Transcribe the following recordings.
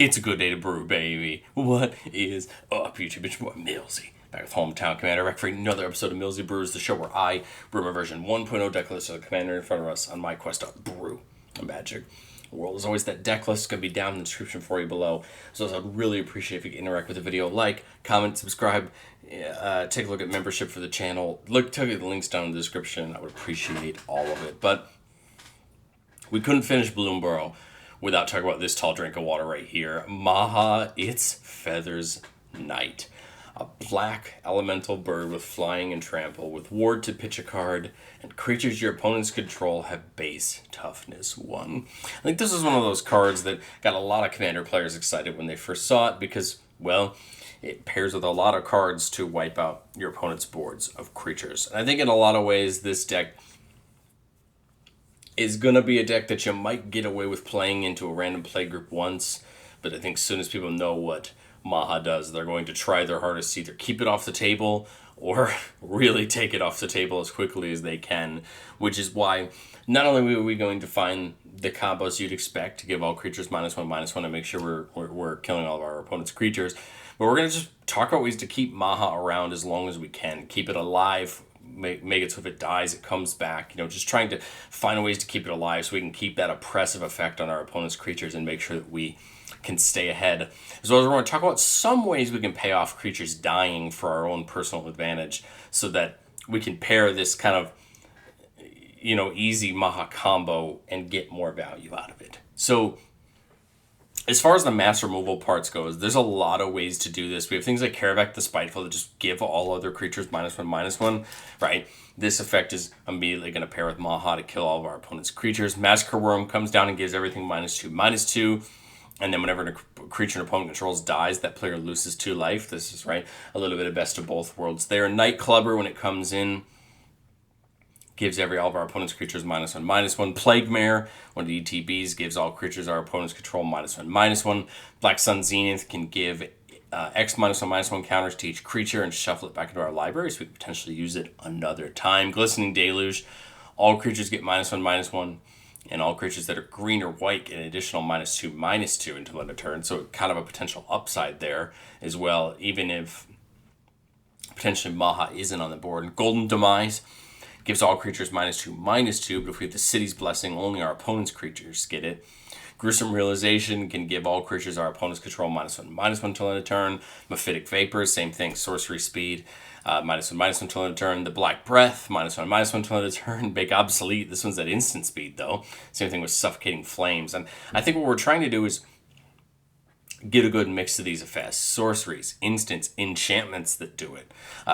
It's a good day to brew, baby. What is up, YouTube? It's your boy Millsy, back with Hometown Commander, back for another episode of Millsy Brews, the show where I brew my version 1.0 deck list of the commander in front of us on my quest to brew a magic world. As always, that deck list is going to be down in the description for you below. So I'd really appreciate if you could interact with the video, like, comment, subscribe, take a look at membership for the channel. Take the links down in the description. I would appreciate all of it. But we couldn't finish Bloomborough without talking about this tall drink of water right here. Maha, its Feathers Knight. A black elemental bird with flying and trample, with ward to pitch a card, and creatures your opponents control have base toughness 1. I think this is one of those cards that got a lot of Commander players excited when they first saw it because, well, it pairs with a lot of cards to wipe out your opponent's boards of creatures. And I think in a lot of ways this deck is going to be a deck that you might get away with playing into a random play group once, but I think as soon as people know what Maha does, they're going to try their hardest to either keep it off the table or really take it off the table as quickly as they can, which is why not only are we going to find the combos you'd expect to give all creatures -1/-1 and make sure we're killing all of our opponent's creatures, but we're going to just talk about ways to keep Maha around as long as we can, keep it alive, make it so if it dies, it comes back. Just trying to find ways to keep it alive so we can keep that oppressive effect on our opponent's creatures and make sure that we can stay ahead. As well as we're going to talk about some ways we can pay off creatures dying for our own personal advantage so that we can pair this kind of, easy Maha combo and get more value out of it. So as far as the mass removal parts goes, there's a lot of ways to do this. We have things like Karavak the Spiteful that just give all other creatures -1/-1, right? This effect is immediately going to pair with Maha to kill all of our opponent's creatures. Massacre Worm comes down and gives everything -2/-2. And then whenever a creature an opponent controls dies, that player loses 2 life. This is, right, a little bit of best of both worlds there. Night Clubber, when it comes in, gives all of our opponent's creatures -1/-1. Plague Mare, one of the ETBs, gives all creatures our opponents control -1/-1. Black Sun Zenith can give X -1/-1 counters to each creature and shuffle it back into our library, so we can potentially use it another time. Glistening Deluge, all creatures get -1/-1, and all creatures that are green or white get an additional -2/-2 until end of turn, so kind of a potential upside there as well, even if potentially Maha isn't on the board. Golden Demise gives all creatures -2/-2, but if we have the City's Blessing, only our opponent's creatures get it. Gruesome Realization can give all creatures our opponents control -1/-1 till end of turn. Mephitic Vapor, same thing, sorcery speed, -1/-1 till end of turn. The Black Breath, -1/-1 till end of turn. Make obsolete. This one's at instant speed, though. Same thing with Suffocating Flames. And I think what we're trying to do is get a good mix of these effects. Sorceries, instants, enchantments that do it.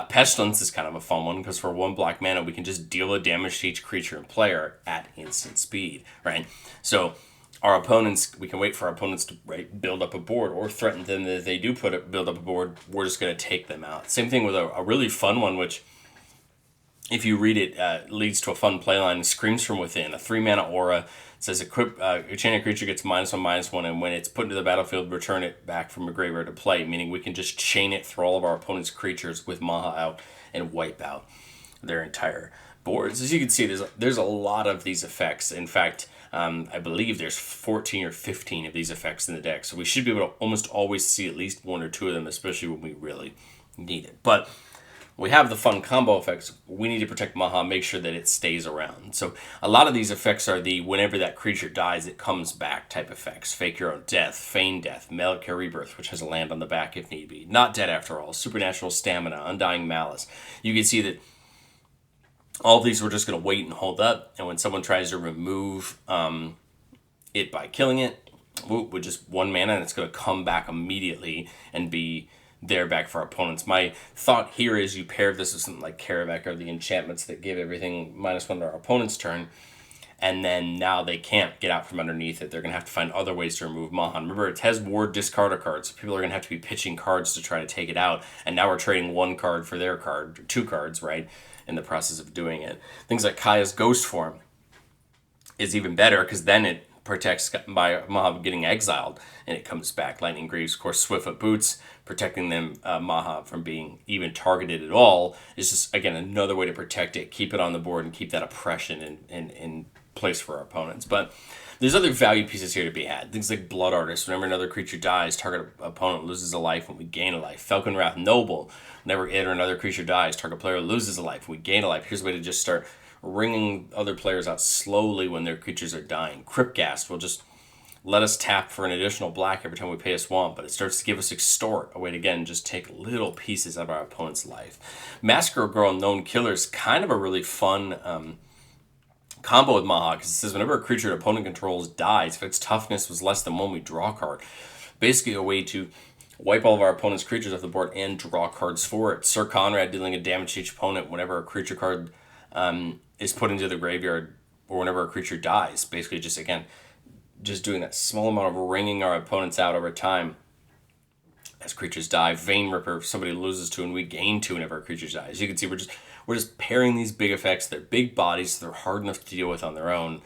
Pestilence is kind of a fun one because for 1 black mana, we can just deal the damage to each creature and player at instant speed, right? So our opponents, we can wait for our opponents to build up a board or threaten them that if they do build up a board, we're just going to take them out. Same thing with a really fun one, which if you read it, leads to a fun playline. Screams from Within, a 3-mana aura. It says equip enchanted creature gets -1/-1, and when it's put into the battlefield, return it back from a graveyard to play, meaning we can just chain it through all of our opponent's creatures with Maha out and wipe out their entire boards. As you can see, there's a lot of these effects. In fact, I believe there's 14 or 15 of these effects in the deck, so we should be able to almost always see at least 1 or 2 of them, especially when we really need it. But we have the fun combo effects. We need to protect Maha, make sure that it stays around. So a lot of these effects are the whenever that creature dies, it comes back type effects. Fake Your Own Death, Feign Death, Malakir Rebirth, which has a land on the back if need be. Not Dead After All, Supernatural Stamina, Undying Malice. You can see that all of these we're just going to wait and hold up, and when someone tries to remove it by killing it, with just 1 mana, and it's going to come back immediately and be there back for our opponents. My thought here is you pair this with something like Karavak or the enchantments that give everything -1 to our opponent's turn, and then now they can't get out from underneath it. They're going to have to find other ways to remove Maha. Remember, it has ward discard a card, so people are going to have to be pitching cards to try to take it out, and now we're trading 1 card for their card, 2 cards, right, in the process of doing it. Things like Kaya's Ghost Form is even better because then it protects by Maha getting exiled, and it comes back. Lightning Greaves, of course, Swiftfoot Boots, protecting them, Maha from being even targeted at all, is just, again, another way to protect it, keep it on the board, and keep that oppression and place for our opponents. But there's other value pieces here to be had. Things like Blood Artist. Whenever another creature dies, target opponent loses a life when we gain a life. Falcon Wrath Noble. Whenever it or another creature dies, target player loses a life. We gain a life. Here's a way to just start ringing other players out slowly when their creatures are dying. Cryptghast will just let us tap for an additional black every time we pay a swamp, but it starts to give us Extort, a way to, again, just take little pieces of our opponent's life. Massacre Girl Known Killer is kind of a really fun combo with Maha, because it says whenever a creature an opponent controls dies, if its toughness was less than 1, we draw a card. Basically a way to wipe all of our opponent's creatures off the board and draw cards for it. Sir Conrad dealing a damage to each opponent whenever a creature card is put into the graveyard, or whenever a creature dies. Basically just, again, just doing that small amount of ringing our opponents out over time as creatures die. Vein Ripper, somebody loses 2 and we gain 2 whenever a creature dies. You can see we're just pairing these big effects. They're big bodies, so they're hard enough to deal with on their own.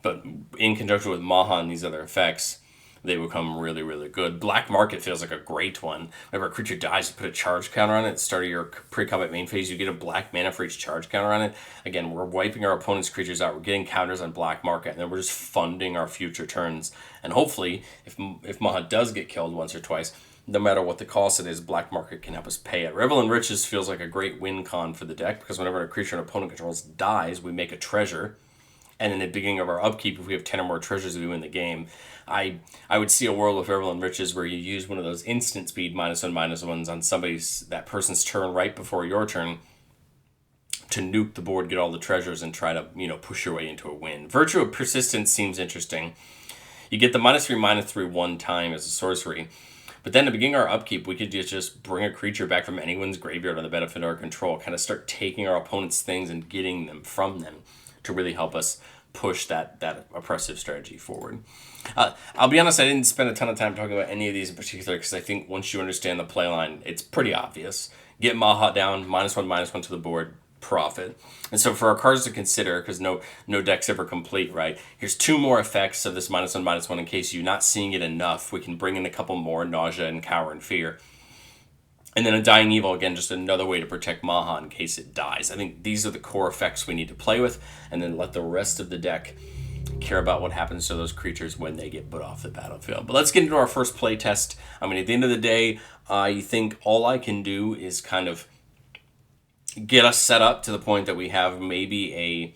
But in conjunction with Maha and these other effects, they become really, really good. Black Market feels like a great one. Whenever a creature dies, you put a charge counter on it. At the start of your pre-combat main phase, you get a black mana for each charge counter on it. Again, we're wiping our opponent's creatures out. We're getting counters on Black Market, and then we're just funding our future turns. And hopefully, if Maha does get killed once or twice, no matter what the cost it is, Black Market can help us pay it. Revel in Riches feels like a great win con for the deck, because whenever a creature an opponent controls dies, we make a treasure. And in the beginning of our upkeep, if we have 10 or more treasures, we win the game. I would see a world with Revel in Riches where you use one of those instant speed -1/-1s on that person's turn right before your turn to nuke the board, get all the treasures, and try to, push your way into a win. Virtue of Persistence seems interesting. You get the -3/-3 one time as a sorcery. But then at the beginning of our upkeep, we could just bring a creature back from anyone's graveyard on the benefit of our control, kind of start taking our opponent's things and getting them from them to really help us push that oppressive strategy forward. I'll be honest, I didn't spend a ton of time talking about any of these in particular, because I think once you understand the play line, it's pretty obvious. Get Maha down, -1/-1 to the board, profit. And so for our cards to consider, because no deck's ever complete, right? Here's 2 more effects of this -1/-1 in case you're not seeing it enough. We can bring in a couple more: Nausea and Cower and Fear. And then a Dying Evil, again, just another way to protect Maha in case it dies. I think these are the core effects we need to play with, and then let the rest of the deck care about what happens to those creatures when they get put off the battlefield. But let's get into our first play test. I mean, at the end of the day, I think all I can do is kind of get us set up to the point that we have maybe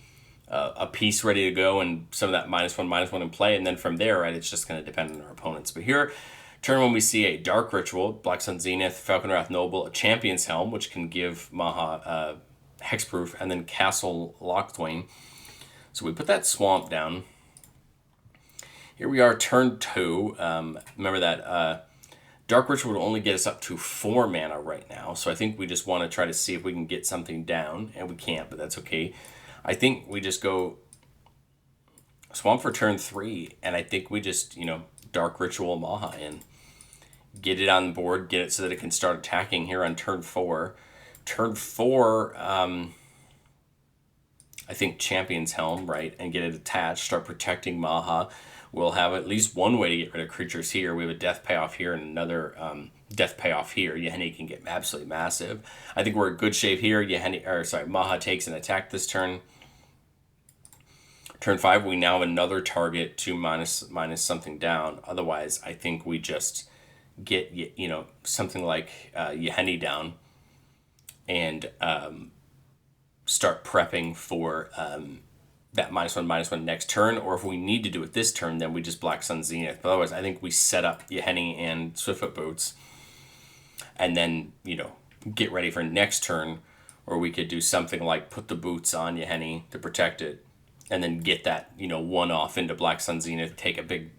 a piece ready to go and some of that -1/-1 in play, and then from there, right, it's just going to depend on our opponents. But here, turn one, we see a Dark Ritual, Black Sun Zenith, Falcon Wrath Noble, a Champion's Helm, which can give Maha hexproof, and then Castle Lockthwain. So we put that swamp down. Here we are, turn 2. Remember that Dark Ritual would only get us up to 4 mana right now, so I think we just want to try to see if we can get something down, and we can't, but that's okay. I think we just go swamp for turn 3, and I think we just, Dark Ritual Maha in. Get it on the board, get it so that it can start attacking here on turn 4. Turn 4, I think Champion's Helm, right, and get it attached, start protecting Maha. We'll have at least one way to get rid of creatures here. We have a death payoff here and another death payoff here. Yahenni can get absolutely massive. I think we're in good shape here. Maha takes an attack this turn. Turn 5, we now have another target to minus something down. Otherwise, I think we just get something like Yahenni down and start prepping for that -1/-1 next turn. Or if we need to do it this turn, then we just Black Sun Zenith. But otherwise, I think we set up Yahenni and Swiftfoot Boots, and then get ready for next turn, or we could do something like put the boots on Yahenni to protect it, and then get that, one off into Black Sun Zenith, take a big,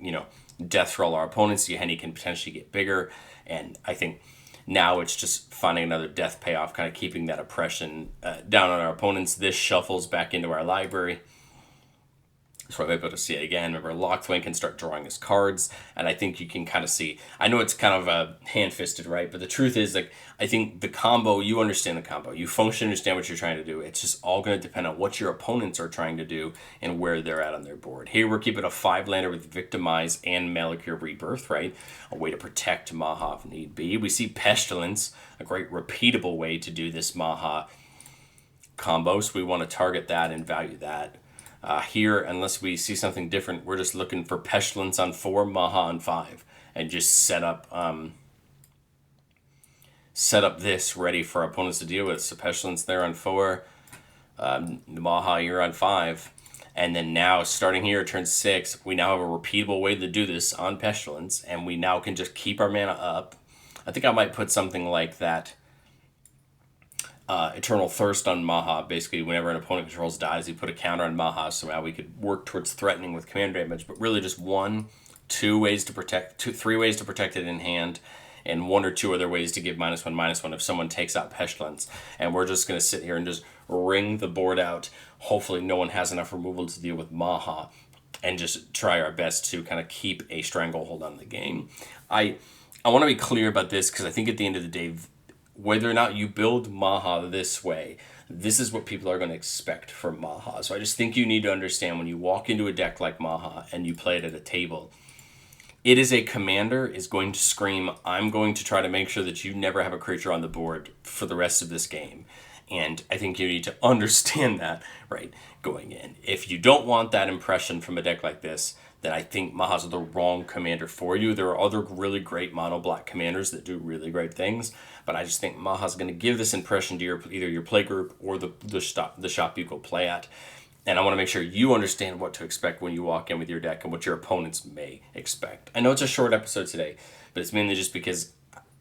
death for all our opponents. Yahenni can potentially get bigger, and I think now it's just finding another death payoff, kind of keeping that oppression down on our opponents. This shuffles back into our library. So I'm able to see it again. Remember, Lockthwain can start drawing his cards, and I think you can kind of see. I know it's kind of hand-fisted, right? But the truth is, I think the combo, you understand the combo. You functionally understand what you're trying to do. It's just all going to depend on what your opponents are trying to do and where they're at on their board. Here we're keeping a 5-lander with Victimize and Malakir Rebirth, right? A way to protect Maha if need be. We see Pestilence, a great repeatable way to do this Maha combo, so we want to target that and value that. Here, unless we see something different, we're just looking for Pestilence on 4, Maha on 5, and just set up this ready for our opponents to deal with. So Pestilence there on 4, Maha here on 5. And then now, starting here at turn 6, we now have a repeatable way to do this on Pestilence, and we now can just keep our mana up. I think I might put something like that Eternal Thirst on Maha. Basically, whenever an opponent controls dies, you put a counter on Maha, so now we could work towards threatening with command damage, but really just 1, 2 ways to protect, 3 ways to protect it in hand, and 1 or 2 other ways to give -1/-1 if someone takes out Pestilence. And we're just going to sit here and just ring the board out. Hopefully no one has enough removal to deal with Maha, and just try our best to kind of keep a stranglehold on the game. I want to be clear about this, because I think at the end of the day, whether or not you build Maha this way, this is what people are going to expect from Maha. So I just think you need to understand, when you walk into a deck like Maha and you play it at a table, it is a commander is going to scream, I'm going to try to make sure that you never have a creature on the board for the rest of this game. And I think you need to understand that, right, going in. If you don't want that impression from a deck like this, then I think Maha's the wrong commander for you. There are other really great mono black commanders that do really great things, but I just think Maha's going to give this impression to either your play group or the shop you go play at. And I want to make sure you understand what to expect when you walk in with your deck and what your opponents may expect. I know it's a short episode today, but it's mainly just because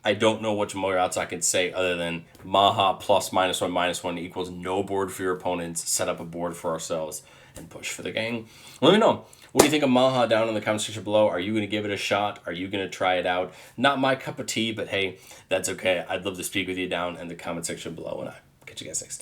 I don't know what more else I can say other than Maha plus -1/-1 equals no board for your opponents, set up a board for ourselves, and push for the game. Let me know. What do you think of Maha down in the comment section below? Are you going to give it a shot? Are you going to try it out? Not my cup of tea, but hey, that's okay. I'd love to speak with you down in the comment section below, and I'll catch you guys next time.